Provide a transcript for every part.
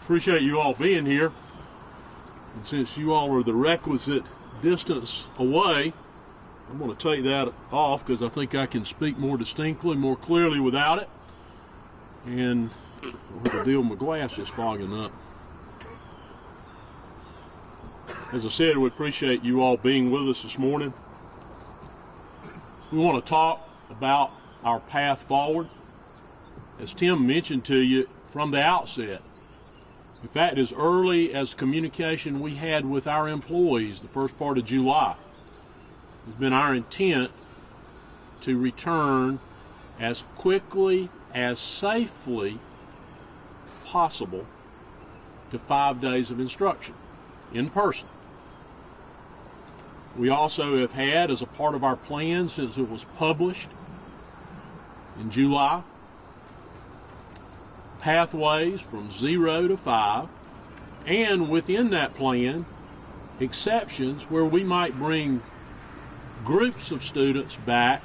Appreciate you all being here. And since you all are the requisite distance away, I'm going to take that off because I think I can speak more distinctly, more clearly without it. And I'll have to deal with my glasses fogging up. As I said, we appreciate you all being with us this morning. We want to talk about our path forward. As Tim mentioned to you from the outset, in fact, as early as communication we had with our employees the first part of July, it's been our intent to return as quickly, as safely possible to 5 days of instruction in person. We also have had, as a part of our plan since it was published in July, pathways from 0 to 5, and within that plan, exceptions where we might bring groups of students back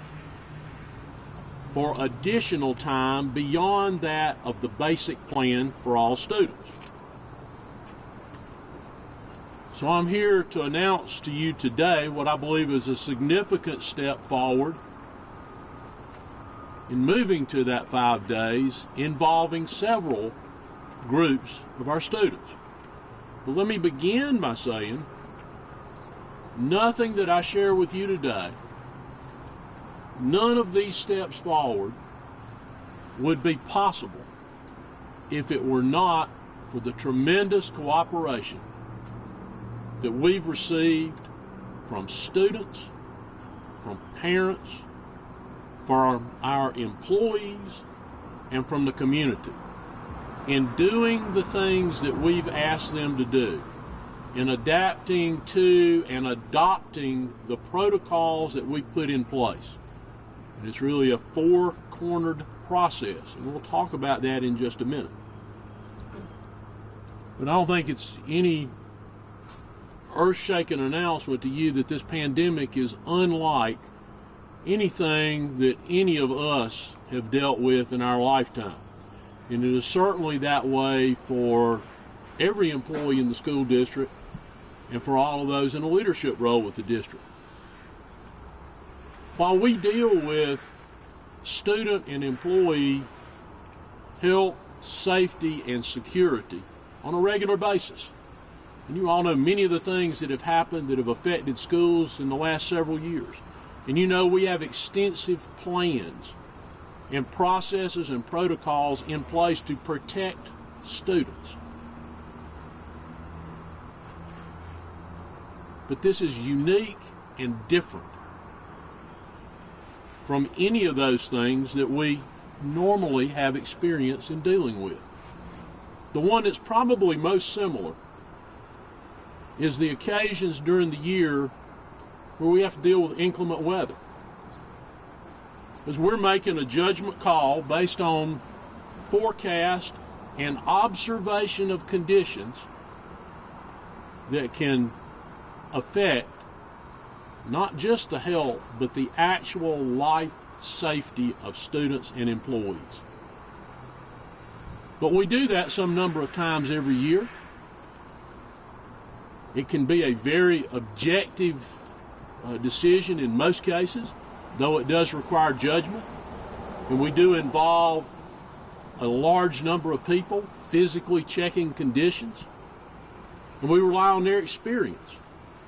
for additional time beyond that of the basic plan for all students. So I'm here to announce to you today what I believe is a significant step forward in moving to that 5 days involving several groups of our students. But let me begin by saying nothing that I share with you today, none of these steps forward would be possible if it were not for the tremendous cooperation that we've received from students, from parents, from our employees, and from the community in doing the things that we've asked them to do, in adapting to and adopting the protocols that we put in place. And it's really a four-cornered process, and we'll talk about that in just a minute. But I don't think it's any earth-shaking announcement to you that this pandemic is unlike anything that any of us have dealt with in our lifetime. And it is certainly that way for every employee in the school district and for all of those in a leadership role with the district. While we deal with student and employee health, safety, and security on a regular basis, and you all know many of the things that have happened that have affected schools in the last several years. And you know we have extensive plans and processes and protocols in place to protect students. But this is unique and different from any of those things that we normally have experience in dealing with. The one that's probably most similar is the occasions during the year where we have to deal with inclement weather. Because we're making a judgment call based on forecast and observation of conditions that can affect not just the health, but the actual life safety of students and employees. But we do that some number of times every year. It can be a very objective decision in most cases, though it does require judgment. And we do involve a large number of people physically checking conditions. And we rely on their experience.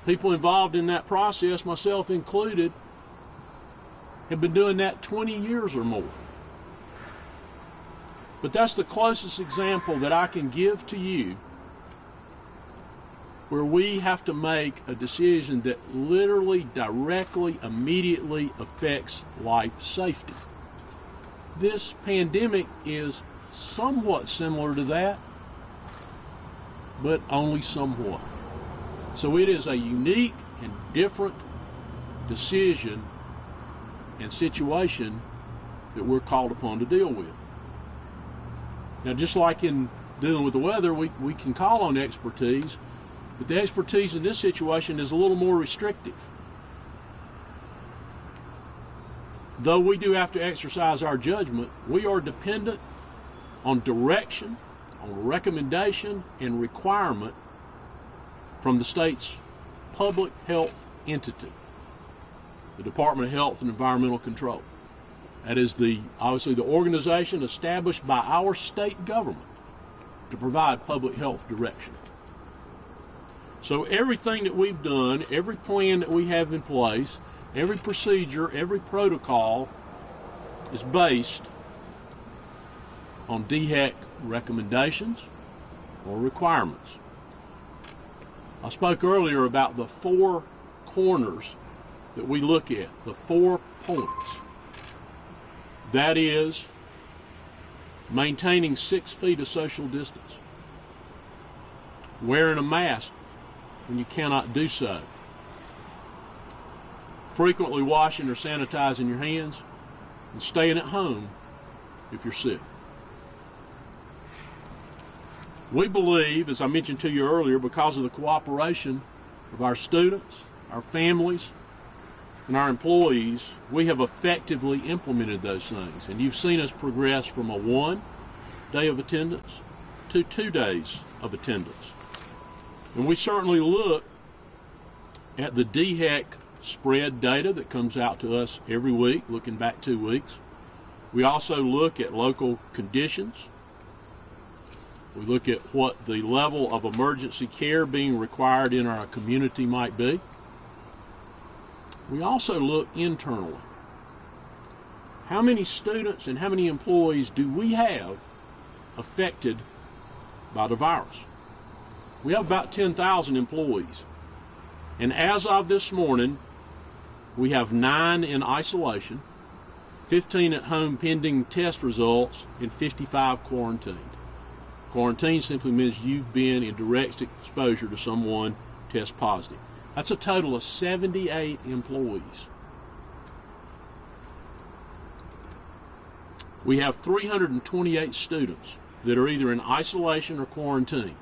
People involved in that process, myself included, have been doing that 20 years or more. But that's the closest example that I can give to you where we have to make a decision that literally, directly, immediately affects life safety. This pandemic is somewhat similar to that, but only somewhat. So it is a unique and different decision and situation that we're called upon to deal with. Now, just like in dealing with the weather, we can call on expertise, but the expertise in this situation is a little more restrictive. Though we do have to exercise our judgment, we are dependent on direction on recommendation and requirement from the state's public health entity, the Department of Health and Environmental Control. That is obviously the organization established by our state government to provide public health direction. So everything that we've done, every plan that we have in place, every procedure, every protocol is based on DHEC recommendations or requirements. I spoke earlier about the 4 corners that we look at, the 4 points. That is maintaining 6 feet of social distance, wearing a mask when you cannot do so, frequently washing or sanitizing your hands, and staying at home if you're sick. We believe, as I mentioned to you earlier, because of the cooperation of our students, our families, and our employees, we have effectively implemented those things. And you've seen us progress from a 1 day of attendance to 2 days of attendance. And we certainly look at the DHEC spread data that comes out to us every week, looking back 2 weeks. We also look at local conditions. We look at what the level of emergency care being required in our community might be. We also look internally. How many students and how many employees do we have affected by the virus? We have about 10,000 employees. And as of this morning, we have 9 in isolation, 15 at home pending test results, and 55 quarantined. Quarantine simply means you've been in direct exposure to someone test positive. That's a total of 78 employees. We have 328 students that are either in isolation or quarantine.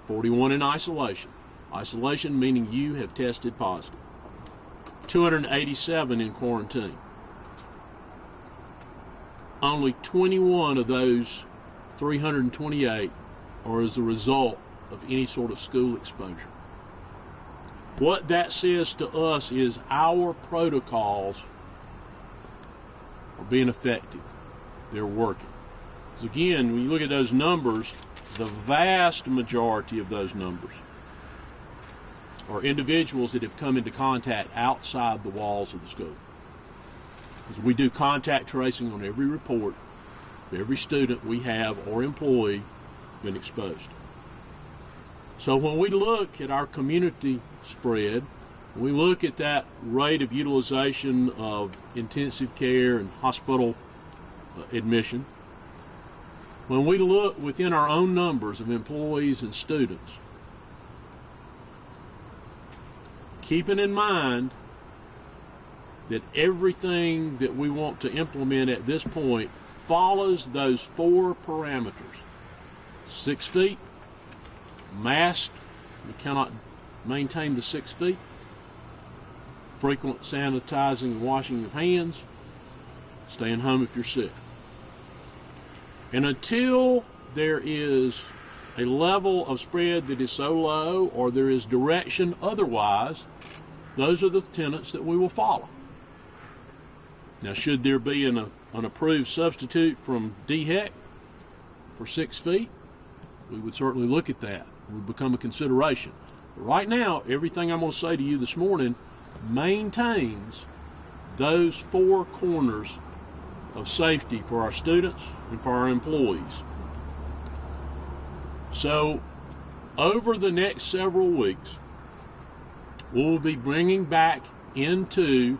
41 in isolation. Isolation meaning you have tested positive. 287 in quarantine. Only 21 of those 328 are as a result of any sort of school exposure. What that says to us is our protocols are being effective. They're working. So again, when you look at those numbers, the vast majority of those numbers are individuals that have come into contact outside the walls of the school. Because we do contact tracing on every report of every student we have or employee been exposed. So when we look at our community spread, we look at that rate of utilization of intensive care and hospital admission, when we look within our own numbers of employees and students, keeping in mind that everything that we want to implement at this point follows those 4 parameters. 6 feet, mask, we cannot maintain the 6 feet, frequent sanitizing and washing of hands, staying home if you're sick. And until there is a level of spread that is so low or there is direction otherwise, those are the tenets that we will follow. Now, should there be an approved substitute from DHEC for 6 feet, we would certainly look at that. It would become a consideration. But right now, everything I'm going to say to you this morning maintains those 4 corners of safety for our students and for our employees. So, over the next several weeks, we'll be bringing back into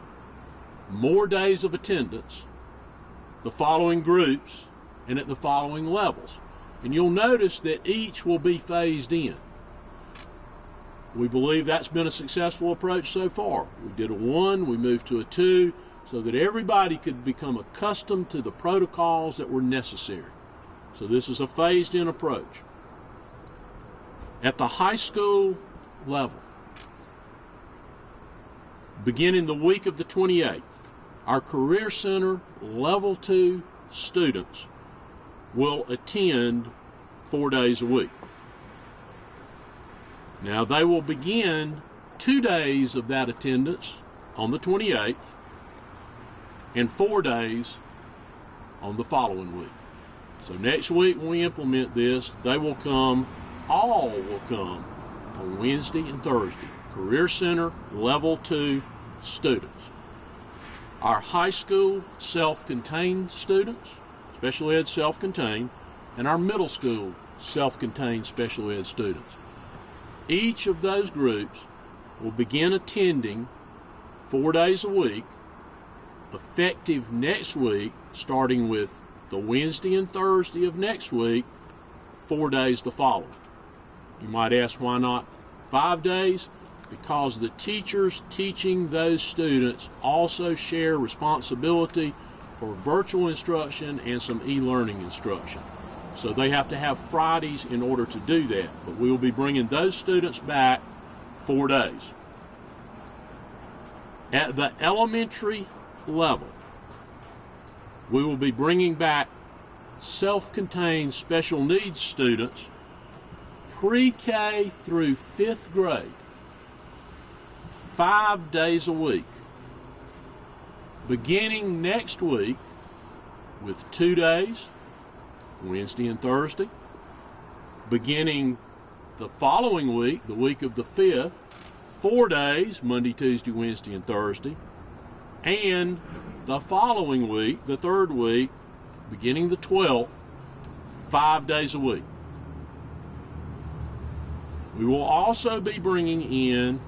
more days of attendance the following groups and at the following levels. And you'll notice that each will be phased in. We believe that's been a successful approach so far. We did a 1, we moved to a 2, so that everybody could become accustomed to the protocols that were necessary. So this is a phased in approach. At the high school level, beginning the week of the 28th, our Career Center Level 2 students will attend 4 days a week. Now, they will begin 2 days of that attendance on the 28th and 4 days on the following week. So next week when we implement this, all will come on Wednesday and Thursday. Career Center Level 2 students. Our high school self-contained students, special ed self-contained, and our middle school self-contained special ed students. Each of those groups will begin attending 4 days a week, effective next week, starting with the Wednesday and Thursday of next week, 4 days the following. You might ask, why not 5 days? Because the teachers teaching those students also share responsibility for virtual instruction and some e-learning instruction. So they have to have Fridays in order to do that. But we will be bringing those students back 4 days. At the elementary level, we will be bringing back self-contained special needs students pre-K through 5th grade, 5 days a week, beginning next week with 2 days, Wednesday and Thursday, beginning the following week, the week of the 5th, 4 days, Monday, Tuesday, Wednesday, and Thursday, and the following week, the 3rd week, beginning the 12th, 5 days a week. We will also be bringing in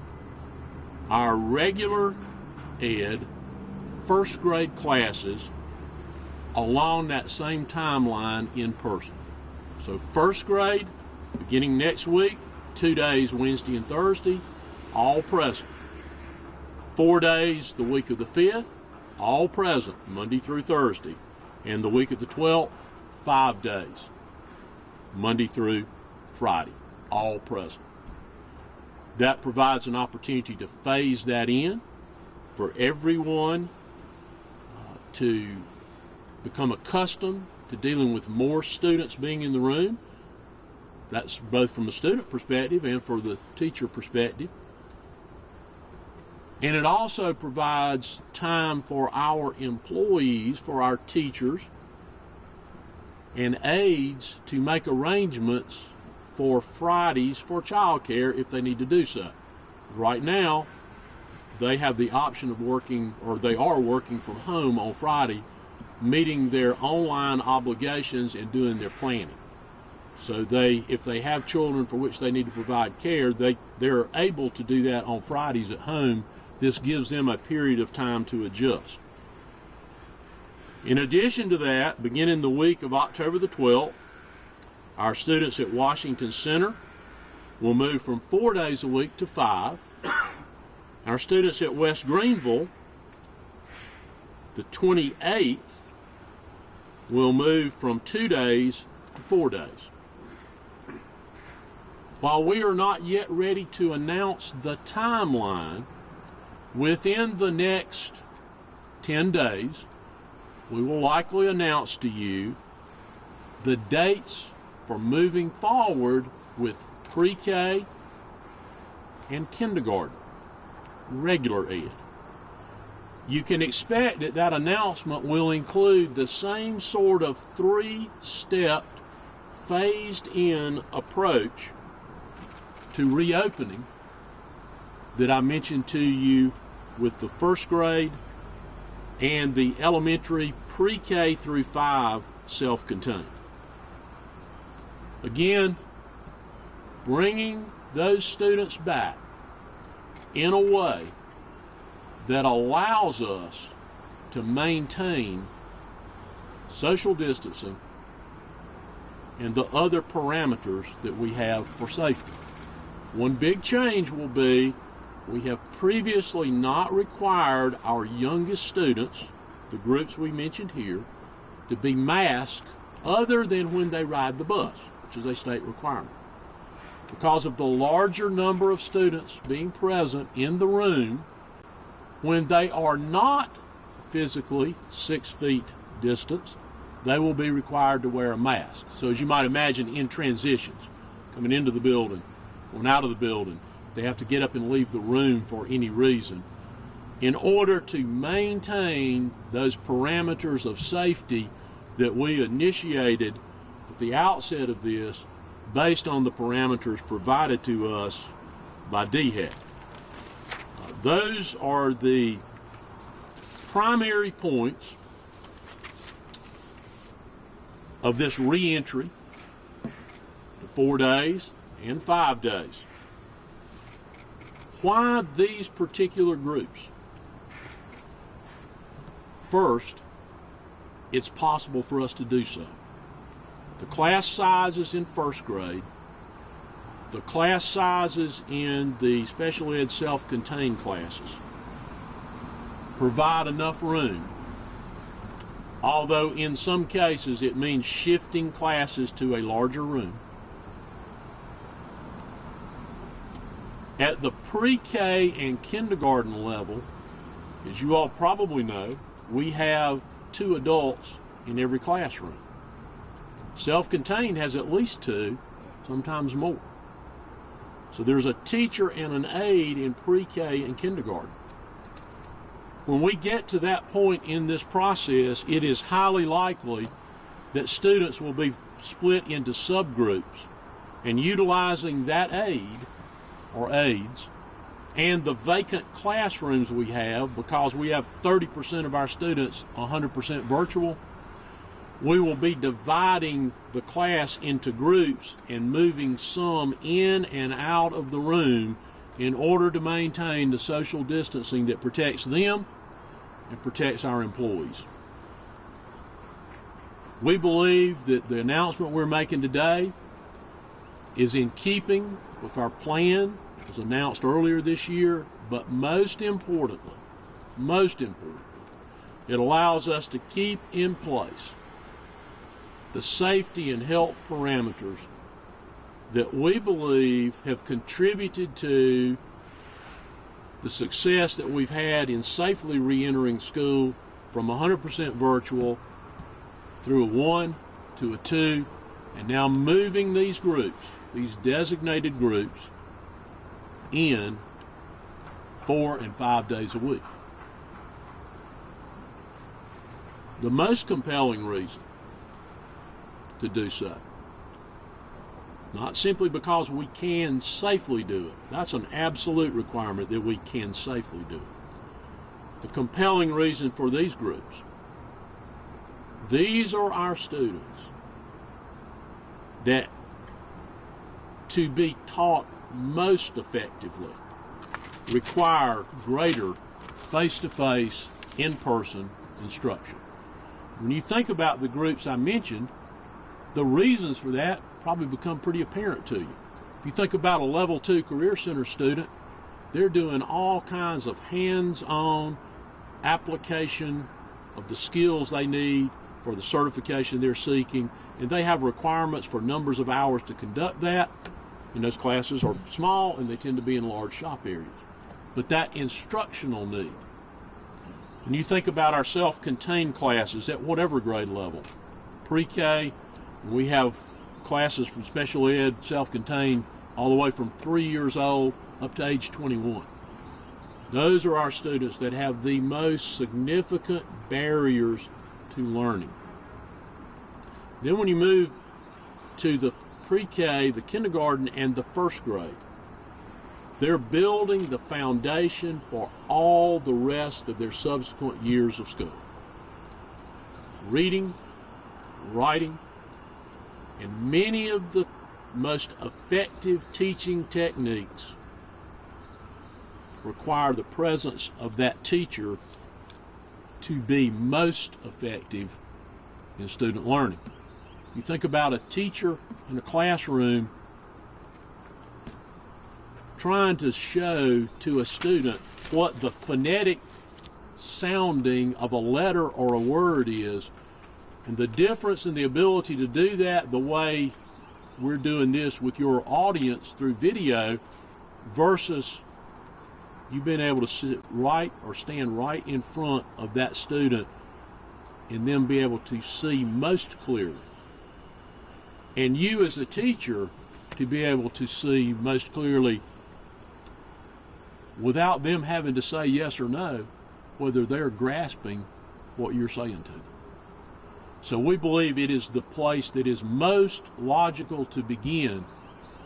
our regular ed 1st grade classes along that same timeline in person. So 1st grade, beginning next week, 2 days, Wednesday and Thursday, all present. 4 days the week of the 5th, all present, Monday through Thursday. And the week of the 12th, 5 days, Monday through Friday, all present. That provides an opportunity to phase that in for everyone to become accustomed to dealing with more students being in the room. That's both from the student perspective and for the teacher perspective. And it also provides time for our employees, for our teachers and aides to make arrangements for Fridays for childcare if they need to do so. Right now, they have the option of working, or they are working from home on Friday, meeting their online obligations and doing their planning. So if they have children for which they need to provide care, they're able to do that on Fridays at home. This gives them a period of time to adjust. In addition to that, beginning the week of October the 12th, our students at Washington Center will move from 4 days a week to 5. Our students at West Greenville, the 28th, will move from 2 days to 4 days. While we are not yet ready to announce the timeline, within the next 10 days, we will likely announce to you the dates for moving forward with pre-K and kindergarten, regular ed. You can expect that that announcement will include the same sort of 3-step phased-in approach to reopening that I mentioned to you with the 1st grade and the elementary pre-K through 5 self-contained. Again, bringing those students back in a way that allows us to maintain social distancing and the other parameters that we have for safety. One big change will be we have previously not required our youngest students, the groups we mentioned here, to be masked other than when they ride the bus, which is a state requirement. Because of the larger number of students being present in the room, when they are not physically 6 feet distance, they will be required to wear a mask. So as you might imagine, in transitions, coming into the building, going out of the building, they have to get up and leave the room for any reason. In order to maintain those parameters of safety that we initiated at the outset of this, based on the parameters provided to us by DHEC. Those are the primary points of this re-entry to 4 days and 5 days. Why these particular groups? First, it's possible for us to do so. The class sizes in first grade, the class sizes in the special ed self-contained classes provide enough room, although in some cases it means shifting classes to a larger room. At the pre-K and kindergarten level, as you all probably know, we have 2 adults in every classroom. Self-contained has at least 2, sometimes more. So there's a teacher and an aide in pre-K and kindergarten. When we get to that point in this process, it is highly likely that students will be split into subgroups, and utilizing that aide or aides and the vacant classrooms we have, because we have 30% of our students 100% virtual, we will be dividing the class into groups and moving some in and out of the room in order to maintain the social distancing that protects them and protects our employees. We believe that the announcement we're making today is in keeping with our plan as announced earlier this year, but most importantly, it allows us to keep in place the safety and health parameters that we believe have contributed to the success that we've had in safely re-entering school from 100% virtual through a 1 to a 2, and now moving these groups, these designated groups, in 4 and 5 days a week. The most compelling reason to do so, not simply because we can safely do it. That's an absolute requirement that we can safely do it. The compelling reason for these groups, these are our students that, to be taught most effectively, require greater face-to-face, in-person instruction. When you think about the groups I mentioned, the reasons for that probably become pretty apparent to you. If you think about a Level 2 Career Center student, they're doing all kinds of hands-on application of the skills they need for the certification they're seeking, and they have requirements for numbers of hours to conduct that, and those classes are small and they tend to be in large shop areas. But that instructional need, when you think about our self-contained classes at whatever grade level, pre-K, we have classes from special ed, self-contained, all the way from 3 years old up to age 21. Those are our students that have the most significant barriers to learning. Then when you move to the pre-K, the kindergarten, and the first grade, they're building the foundation for all the rest of their subsequent years of school. Reading, writing, and many of the most effective teaching techniques require the presence of that teacher to be most effective in student learning. You think about a teacher in a classroom trying to show to a student what the phonetic sounding of a letter or a word is, and the difference in the ability to do that the way we're doing this with your audience through video versus you being able to sit right or stand right in front of that student and them be able to see most clearly. And you as a teacher to be able to see most clearly without them having to say yes or no, whether they're grasping what you're saying to them. So we believe it is the place that is most logical to begin,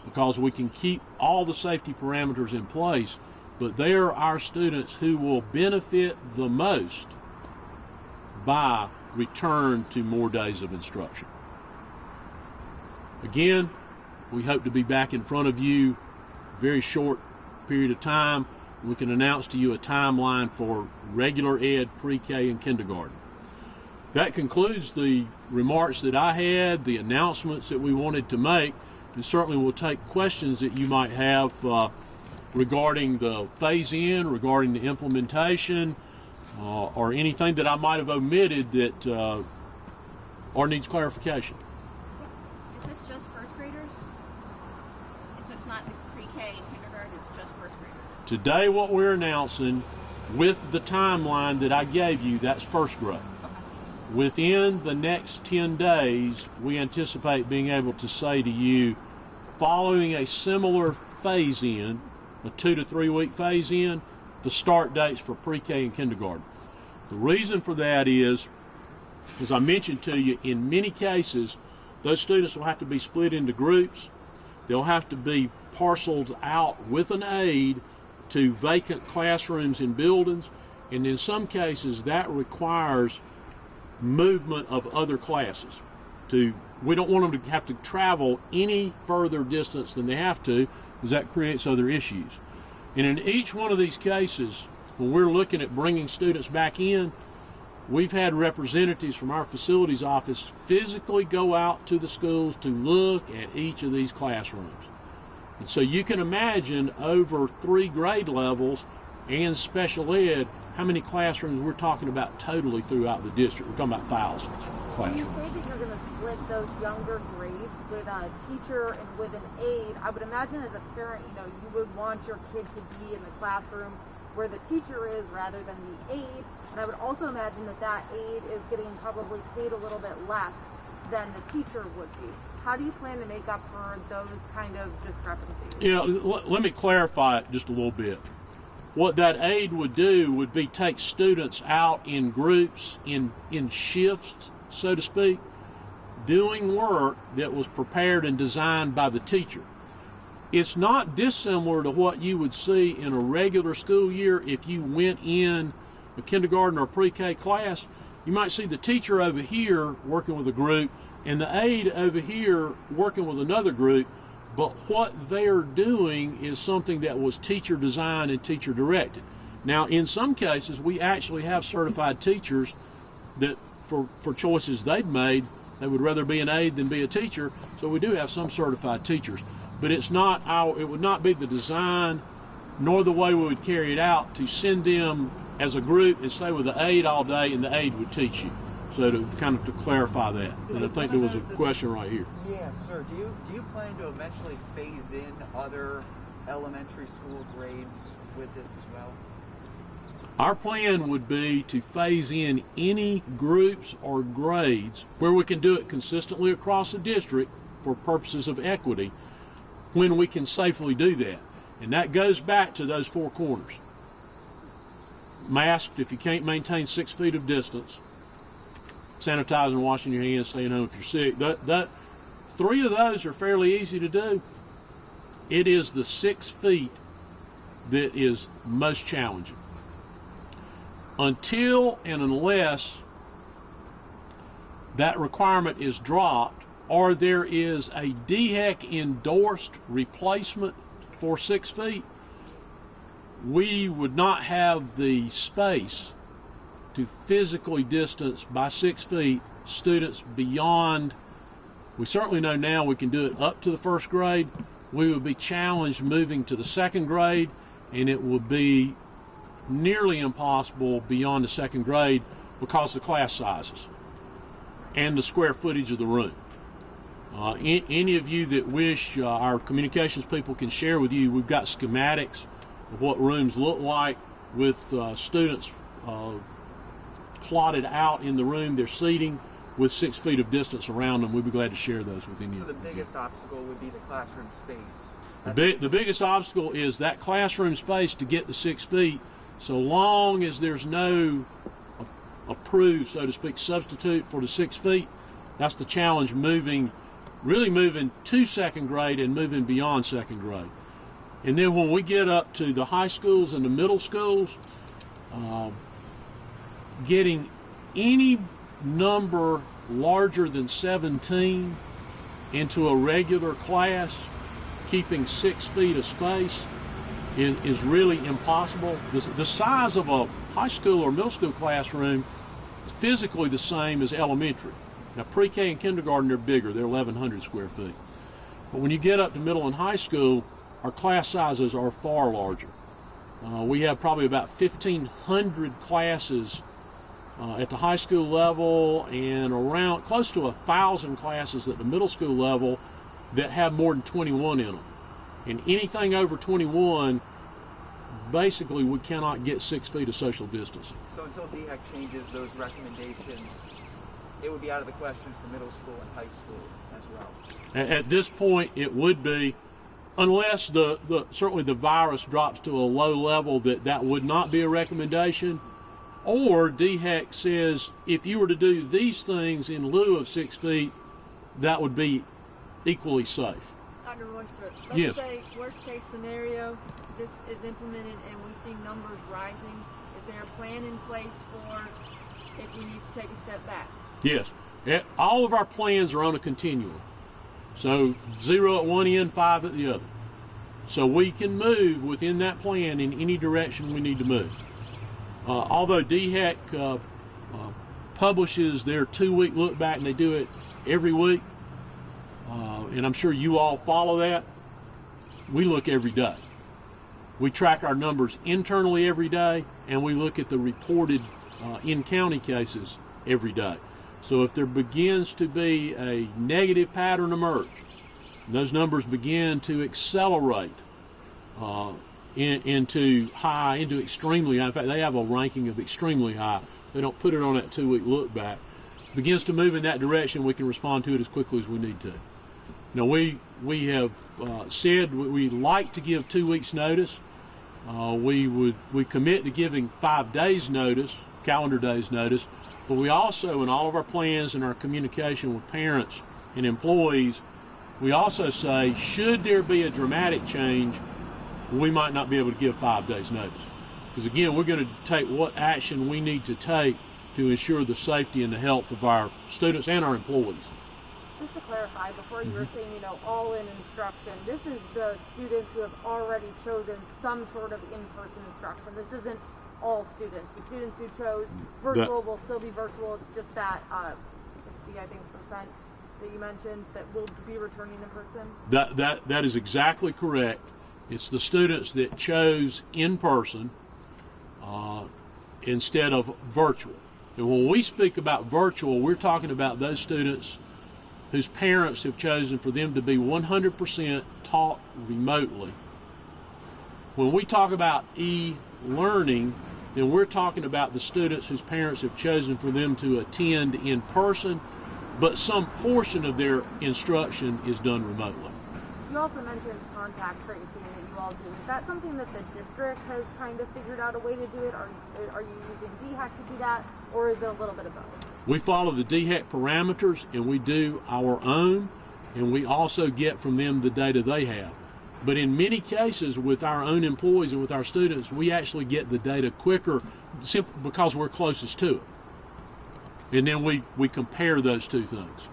because we can keep all the safety parameters in place, but they are our students who will benefit the most by return to more days of instruction. Again, we hope to be back in front of you very short period of time. We can announce to you a timeline for regular ed, pre-K, and kindergarten. That concludes the remarks that I had, the announcements that we wanted to make, and certainly we'll take questions that you might have regarding the phase-in, regarding the implementation, or anything that I might have omitted that or needs clarification. Is this just first graders? So it's not the pre-K and kindergarten, it's just first graders? Today what we're announcing with the timeline that I gave you, that's first grade. Within the next 10 days, we anticipate being able to say to you, following a similar phase-in, a 2 to 3 week phase-in, the start dates for pre-K and kindergarten. The reason for that is, as I mentioned to you, in many cases, those students will have to be split into groups. They'll have to be parceled out with an aide to vacant classrooms in buildings, and in some cases that requires movement of other classes. We don't want them to have to travel any further distance than they have to, because that creates other issues. And in each one of these cases, when we're looking at bringing students back in, we've had representatives from our facilities office physically go out to the schools to look at each of these classrooms. And so you can imagine over 3 grade levels and special ed, how many classrooms we're talking about totally throughout the district. We're talking about thousands of classrooms. When you say that you're going to split those younger grades with a teacher and with an aide, I would imagine as a parent, you would want your kid to be in the classroom where the teacher is rather than the aide. And I would also imagine that aide is getting probably paid a little bit less than the teacher would be. How do you plan to make up for those kind of discrepancies? Let me clarify it just a little bit. What that aide would do would be take students out in groups, in shifts, so to speak, doing work that was prepared and designed by the teacher. It's not dissimilar to what you would see in a regular school year. If you went in a kindergarten or pre-K class, you might see the teacher over here working with a group and the aide over here working with another group. But what they're doing is something that was teacher designed and teacher directed. Now, in some cases, we actually have certified teachers that for choices they've made, they would rather be an aide than be a teacher. So we do have some certified teachers. But it would not be the design nor the way we would carry it out to send them as a group and stay with the aide all day and the aide would teach you. So to clarify that. And I think there was a question right here. Yeah, sir. Do you plan to eventually phase in other elementary school grades with this as well? Our plan would be to phase in any groups or grades where we can do it consistently across the district for purposes of equity when we can safely do that. And that goes back to those 4 corners. Masked if you can't maintain 6 feet of distance, sanitizing and washing your hands, staying home if you're sick. 3 of those are fairly easy to do. It is the 6 feet that is most challenging. Until and unless that requirement is dropped or there is a DHEC endorsed replacement for 6 feet, we would not have the space to physically distance by 6 feet students beyond. We certainly know now we can do it up to the 1st grade. We would be challenged moving to the 2nd grade, and it would be nearly impossible beyond the 2nd grade because of the class sizes and the square footage of the room. Any of you that wish, our communications people can share with you, we've got schematics of what rooms look like with students plotted out in the room, their seating, with 6 feet of distance around them. We'd be glad to share those with any of So you. the biggest obstacle would be the classroom space. The biggest obstacle is that classroom space to get the 6 feet, so long as there's no approved, so to speak, substitute for the 6 feet. That's the challenge, really moving to second grade and moving beyond second grade. And then when we get up to the high schools and the middle schools, getting any number larger than 17 into a regular class, keeping 6 feet of space is really impossible. The size of a high school or middle school classroom is physically the same as elementary. Now pre-K and kindergarten, they're bigger, they're 1,100 square feet. But when you get up to middle and high school, our class sizes are far larger. We have probably about 1,500 classes at the high school level, and around close to 1,000 classes at the middle school level that have more than 21 in them. And anything over 21, basically we cannot get 6 feet of social distancing. So until DHEC changes those recommendations, it would be out of the question for middle school and high school as well. At this point, it would be, unless certainly the virus drops to a low level, that would not be a recommendation. Or DHEC says if you were to do these things in lieu of 6 feet, that would be equally safe. Dr. Royster, Yes. let's say worst case scenario, this is implemented and we see numbers rising. Is there a plan in place for if we need to take a step back? Yes. All of our plans are on a continuum. So 0 at one end, 5 at the other. So we can move within that plan in any direction we need to move. Although DHEC publishes their 2-week look back, and they do it every week, and I'm sure you all follow that, we look every day. We track our numbers internally every day, and we look at the reported in-county cases every day. So if there begins to be a negative pattern emerge, those numbers begin to accelerate into extremely high. In fact, they have a ranking of extremely high. They don't put it on that 2-week look back. Begins to move in that direction, we can respond to it as quickly as we need to. Now, we have said we like to give 2 weeks notice. We commit to giving 5 days notice, calendar days notice, but we also, in all of our plans and our communication with parents and employees, we also say, should there be a dramatic change, we might not be able to give 5 days notice. Because again, we're going to take what action we need to take to ensure the safety and the health of our students and our employees. Just to clarify, before you were saying, all in instruction, this is the students who have already chosen some sort of in-person instruction. This isn't all students. The students who chose virtual will still be virtual. It's just that 60, I think, percent that you mentioned that will be returning in person. That is exactly correct. It's the students that chose in person instead of virtual. And when we speak about virtual, we're talking about those students whose parents have chosen for them to be 100% taught remotely. When we talk about e-learning, then we're talking about the students whose parents have chosen for them to attend in person, but some portion of their instruction is done remotely. You also mentioned contact tracing that you all do. Is that something that the district has kind of figured out a way to do it? Are you using DHEC to do that, or is it a little bit of both? We follow the DHEC parameters, and we do our own, and we also get from them the data they have. But in many cases, with our own employees and with our students, we actually get the data quicker simply because we're closest to it. And then we compare those two things.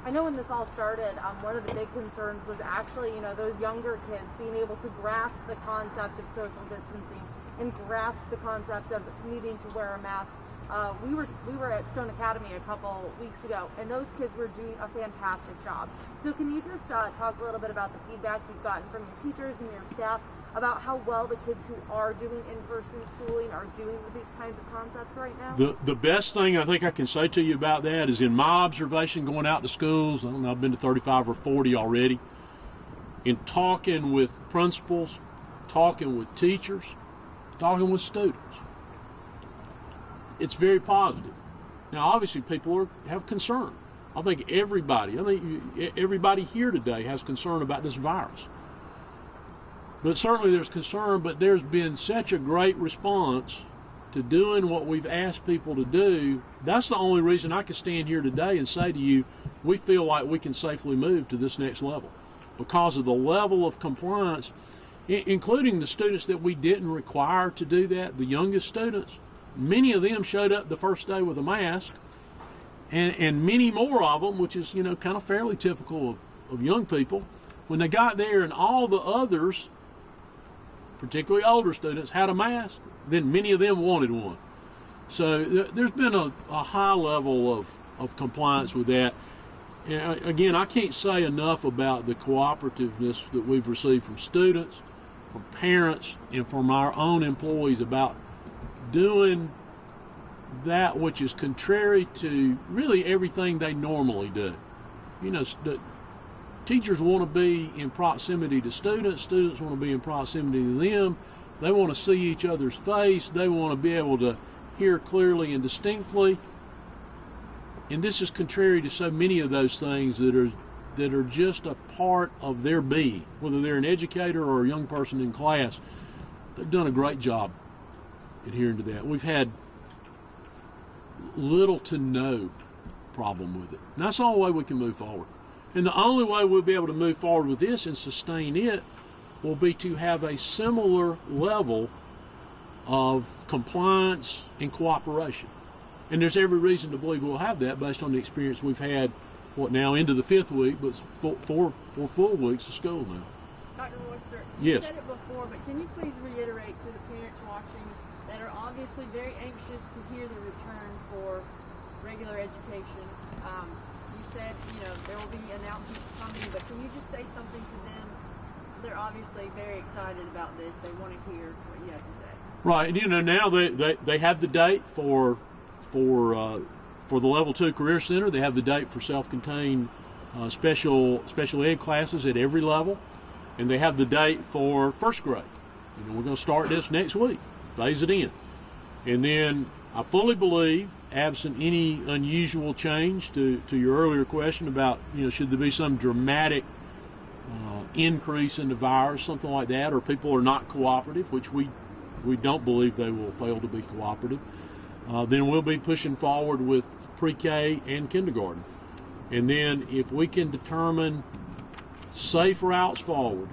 I know when this all started, one of the big concerns was actually, those younger kids being able to grasp the concept of social distancing and grasp the concept of needing to wear a mask. We were at Stone Academy a couple weeks ago, and those kids were doing a fantastic job. So can you just talk a little bit about the feedback you've gotten from your teachers and your staff about how well the kids who are doing in-person schooling are doing with these kinds of concepts right now? The best thing I think I can say to you about that is in my observation going out to schools, I don't know, I've been to 35 or 40 already, in talking with principals, talking with teachers, talking with students. It's very positive. Now, obviously, people have concern. I think everybody here today has concern about this virus. But certainly there's concern, but there's been such a great response to doing what we've asked people to do. That's the only reason I can stand here today and say to you, we feel like we can safely move to this next level because of the level of compliance, including the students that we didn't require to do that, the youngest students. Many of them showed up the first day with a mask, and many more of them, which is, kind of fairly typical of young people, when they got there and all the others, particularly older students, had a mask, then many of them wanted one. So there's been a high level of compliance with that. And again, I can't say enough about the cooperativeness that we've received from students, from parents, and from our own employees about doing that which is contrary to really everything they normally do. The teachers want to be in proximity to students. Students want to be in proximity to them. They want to see each other's face. They want to be able to hear clearly and distinctly. And this is contrary to so many of those things that are just a part of their being, whether they're an educator or a young person in class. They've done a great job adhering to that. We've had little to no problem with it. And that's the only way we can move forward. And the only way we'll be able to move forward with this and sustain it will be to have a similar level of compliance and cooperation. And there's every reason to believe we'll have that based on the experience we've had, now into the 5th week, but four full weeks of school now. Dr. Royster, Yes. You said it before, but can you please reiterate to the parents watching that are obviously very anxious to hear the return for regular education? You said, there will be announcements coming, but can you just say something to them? They're obviously very excited about this. They want to hear what you have to say. Right. Now they have the date for the Level 2 Career Center. They have the date for self-contained special ed classes at every level. And they have the date for first grade. We're going to start this next week, phase it in. And then I fully believe, absent any unusual change to your earlier question about, should there be some dramatic increase in the virus, something like that, or people are not cooperative, which we don't believe they will fail to be cooperative, then we'll be pushing forward with pre-K and kindergarten. And then if we can determine safe routes forward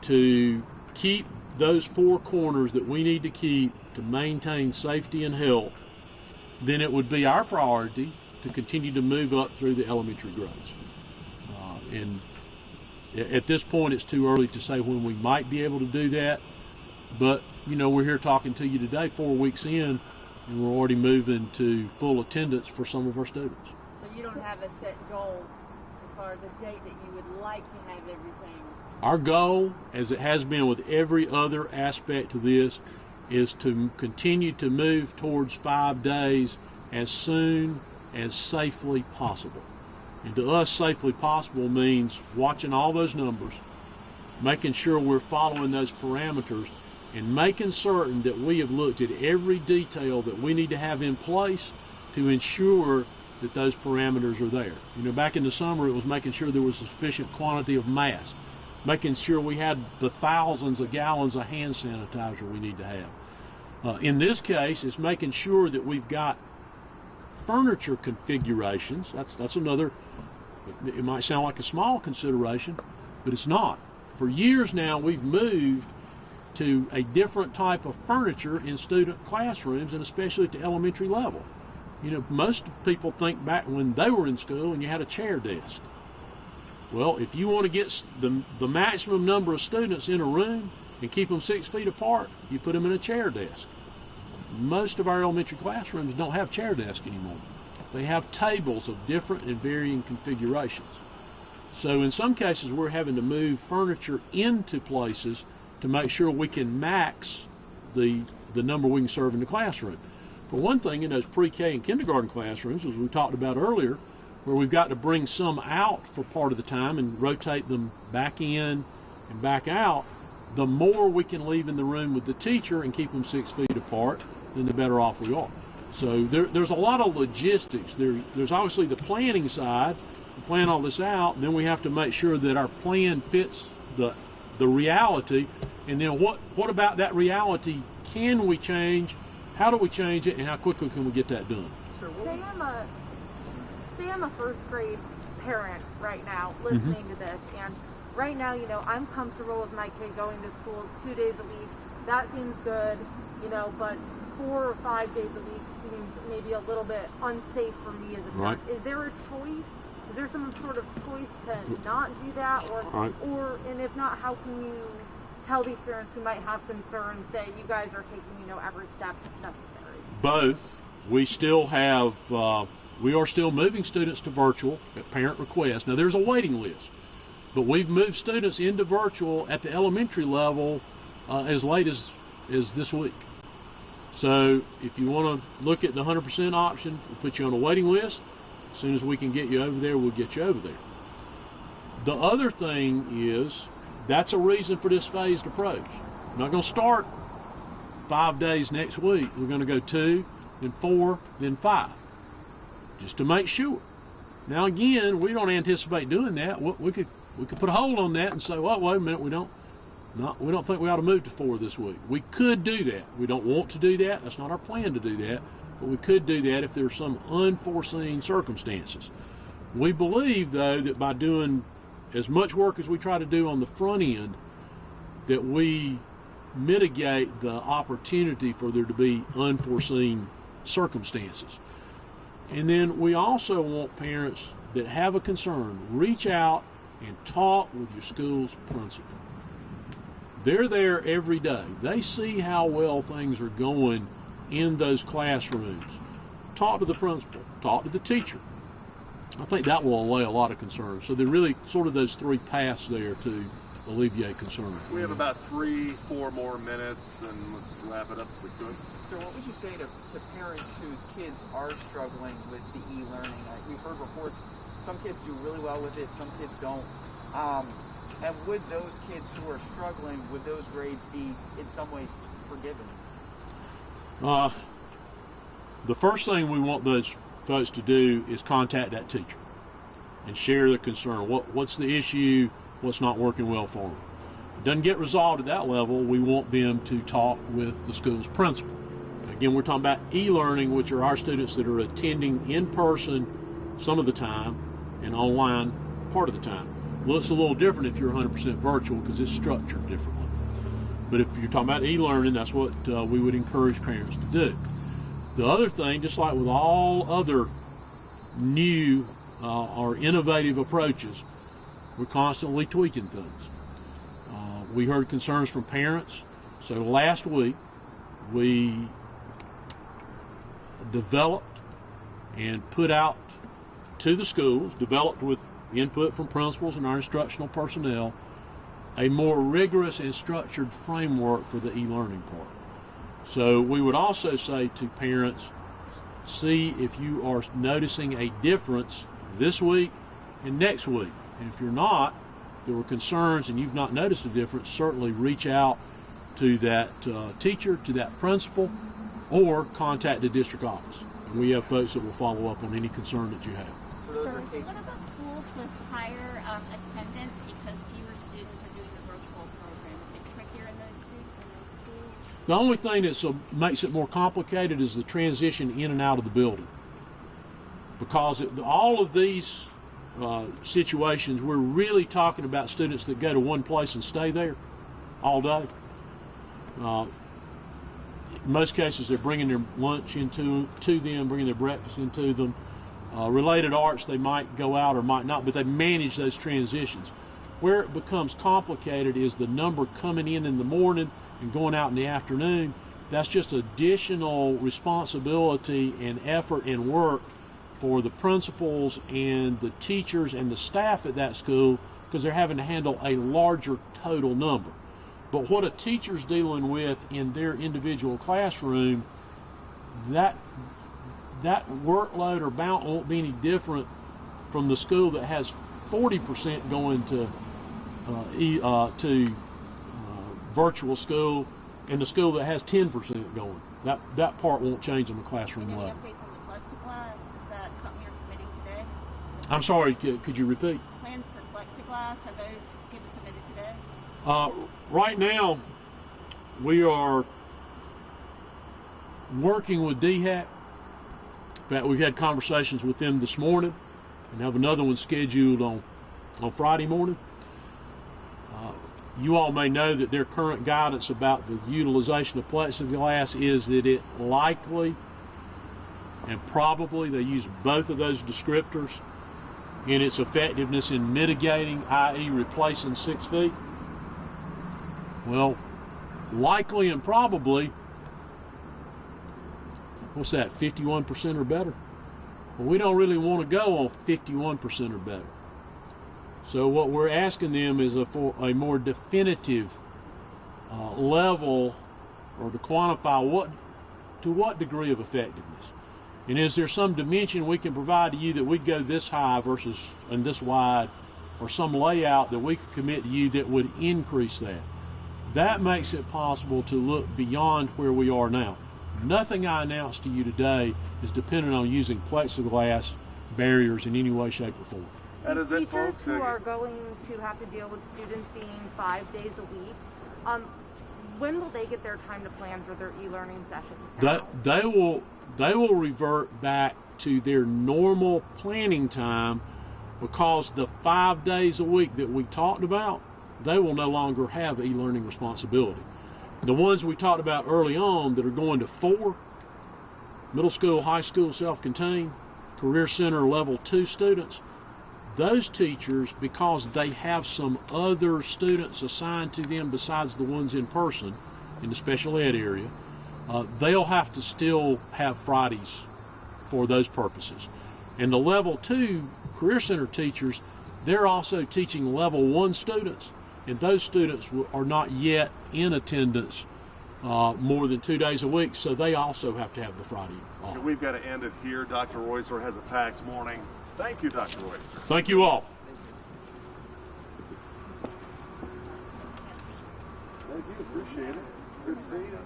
to keep those 4 corners that we need to keep to maintain safety and health, then it would be our priority to continue to move up through the elementary grades. And at this point, it's too early to say when we might be able to do that. But, we're here talking to you today, 4 weeks in, and we're already moving to full attendance for some of our students. So you don't have a set goal as far as a date that you would like to have everything? Our goal, as it has been with every other aspect of this, is to continue to move towards 5 days as soon as safely possible. And to us, safely possible means watching all those numbers, making sure we're following those parameters, and making certain that we have looked at every detail that we need to have in place to ensure that those parameters are there. Back in the summer, it was making sure there was a sufficient quantity of masks, making sure we had the thousands of gallons of hand sanitizer we need to have. In this case, it's making sure that we've got furniture configurations. That's another, it might sound like a small consideration, but it's not. For years now, we've moved to a different type of furniture in student classrooms, and especially at the elementary level. Most people think back when they were in school and you had a chair desk. Well, if you want to get the maximum number of students in a room and keep them 6 feet apart, you put them in a chair desk. Most of our elementary classrooms don't have chair desks anymore. They have tables of different and varying configurations. So in some cases, we're having to move furniture into places to make sure we can max the number we can serve in the classroom. For one thing, in those pre-K and kindergarten classrooms, as we talked about earlier, where we've got to bring some out for part of the time and rotate them back in and back out, the more we can leave in the room with the teacher and keep them 6 feet apart, then the better off we are. So there's a lot of logistics. There's obviously the planning side, we plan all this out, then we have to make sure that our plan fits the reality, and then what about that reality can we change, how do we change it, and how quickly can we get that done? Say I'm a first grade parent right now listening to this, and right now, you know, I'm comfortable with my kid going to school 2 days a week. That seems good, you know, but 4 or 5 days a week seems maybe a little bit unsafe for me as a parent. Is there a choice? Is there some sort of choice to not do that, or and if not, how can you tell these parents who might have concerns that you guys are taking, you know, every step necessary? Both. We still have, we are still moving students to virtual at parent request. Now there's a waiting list, but we've moved students into virtual at the elementary level as late as this week. So if you want to look at the 100% option, we'll put you on a waiting list. As soon as we can get you over there, we'll get you over there. The other thing is, that's a reason for this phased approach. We're not going to start 5 days next week. We're going to go 2, then 4, then 5, just to make sure. Now again, we don't anticipate doing that. We could put a hold on that and say, well, wait a minute, we don't think we ought to move to 4 this week. We could do that. We don't want to do that. That's not our plan to do that. But we could do that if there's some unforeseen circumstances. We believe, though, that by doing as much work as we try to do on the front end, that we mitigate the opportunity for there to be unforeseen circumstances. And then we also want parents that have a concern, reach out and talk with your school's principal. They're there every day. They see how well things are going in those classrooms. Talk to the principal, talk to the teacher. I think that will allay a lot of concerns. So there are really sort of those 3 paths there to alleviate concern. We have about 3-4 more minutes, and let's wrap it up if we could. So what would you say to parents whose kids are struggling with the e-learning? We've heard reports, some kids do really well with it, some kids don't. And would those kids who are struggling, would those grades be in some ways forgiven? The first thing we want those folks to do is contact that teacher and share their concern. What's the issue? What's not working well for them? If it doesn't get resolved at that level, we want them to talk with the school's principal. Again, we're talking about e-learning, which are our students that are attending in person some of the time and online part of the time. Well, it's a little different if you're 100% virtual because it's structured differently. But if you're talking about e-learning, that's what we would encourage parents to do. The other thing, just like with all other new or innovative approaches, we're constantly tweaking things. We heard concerns from parents. So last week, we developed and put out to the schools, developed with input from principals and our instructional personnel, a more rigorous and structured framework for the e-learning part. So we would also say to parents, see if you are noticing a difference this week and next week. And if you're not, there were concerns and you've not noticed a difference, certainly reach out to that teacher, to that principal, or contact the district office. And we have folks that will follow up on any concern that you have. What about schools with higher attendance because fewer students are doing the virtual program? Is it trickier in those schools? The only thing that makes it more complicated is the transition in and out of the building. Because all of these situations, we're really talking about students that go to one place and stay there all day. In most cases, they're bringing their lunch into them, bringing their breakfast into them. Related arts, they might go out or might not, but they manage those transitions. Where it becomes complicated is the number coming in the morning and going out in the afternoon. That's just additional responsibility and effort and work for the principals and the teachers and the staff at that school because they're having to handle a larger total number. But what a teacher's dealing with in their individual classroom, that workload or bounce won't be any different from the school that has 40% going to virtual school and the school that has 10% going. That part won't change on the classroom Any level. updates on the plexiglass? Is that something you're submitting today? I'm sorry, could you repeat? Plans for plexiglass, have those been submitted today? Right now, we are working with DHEC. In fact, we've had conversations with them this morning and have another one scheduled on Friday morning. You all may know that their current guidance about the utilization of plexiglass is that it likely and probably, they use both of those descriptors, in its effectiveness in mitigating, i.e. replacing 6 feet. Well, likely and probably, what's that, 51% or better? Well, we don't really want to go on 51% or better. So what we're asking them is for a more definitive level, or to quantify to what degree of effectiveness. And is there some dimension we can provide to you that we'd go this high versus and this wide, or some layout that we could commit to you that would increase that? That makes it possible to look beyond where we are now. Nothing I announced to you today is dependent on using plexiglass barriers in any way, shape, or form. That is it, Teachers folks. who are going to have to deal with students being 5 days a week, when will they get their time to plan for their e-learning sessions now? They will revert back to their normal planning time, because the 5 days a week that we talked about, they will no longer have e-learning responsibility. The ones we talked about early on that are going to 4, middle school, high school, self-contained, Career Center level 2 students, those teachers, because they have some other students assigned to them besides the ones in person in the special ed area, they'll have to still have Fridays for those purposes. And the level 2 Career Center teachers, they're also teaching level 1 students, and those students are not yet in attendance more than 2 days a week, so they also have to have the Friday off. We've got to end it here. Dr. Royster has a packed morning. Thank you, Dr. Royster. Thank you all. Thank you. Appreciate it. Good to see you.